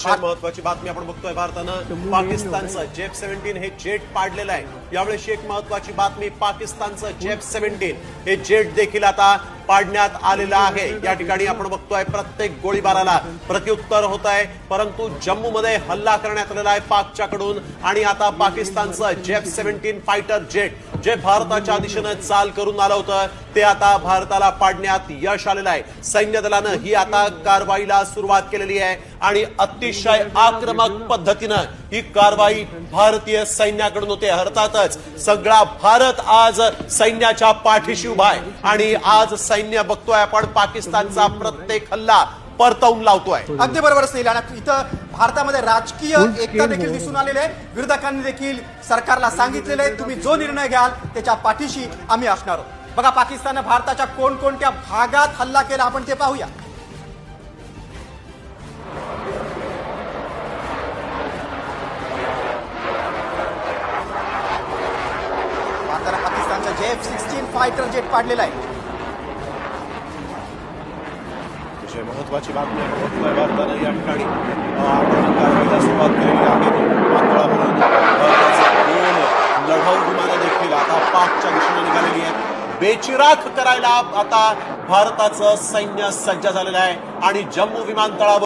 अतिशय महत्वाची बातमी आपण बघतोय. भारतानं पाकिस्तानचं J-17 हे जेट पाडलेलं आहे. यावेळेस एक महत्वाची बातमी, पाकिस्तानचं J-17 हे जेट देखील आता पाडण्यात आलेलं आहे. या ठिकाणी आपण बघतोय प्रत्येक गोळीबाराला प्रत्युत्तर होत आहे, परंतु जम्मूमध्ये हल्ला करण्यात आलेला आहे पाकच्याकडून. आणि आता पाकिस्तानचं J-17 फायटर जेट जे भारताच्या दिशेनं चाल करून आलं होतं ते आता भारताला पाडण्यात यश आलेलं आहे. सैन्य दलानं ही आता कारवाईला सुरुवात केलेली आहे आणि अतिशय आक्रमक पद्धतीनं ही कारवाई भारतीय सैन्याकडून होते. अर्थातच सगळा भारत आज सैन्याच्या पाठीशी उभा आहे आणि आज सैन्य बघतोय आपण पाकिस्तानचा प्रत्येक हल्ला परतवून लावतोय. अगदी बरोबर स्नेहिल. आणि इथं भारतामध्ये राजकीय एकता देखील दिसून आलेली आहे. विरोधकांनी देखील सरकारला सांगितलेलं आहे तुम्ही जो निर्णय घ्याल त्याच्या पाठीशी आम्ही असणार आहोत. बघा पाकिस्ताननं भारताच्या कोणकोणत्या भागात हल्ला केला आपण ते पाहूया. भारतानं पाकिस्तानचं J-16 फायटर जेट पाडलेलं आहे. महत्वाची बातमी आपण बघतोय. भारतानं या ठिकाणी कारवाईला सुरुवात केलेली आहे. दोन लढाऊ विमानं देखील आता पाकच्या दिशेने निघालेली आहेत. बेचिराख करायला आता भारताचं सैन्य सज्ज झालेलं आहे आणि जम्मू विमानतळावर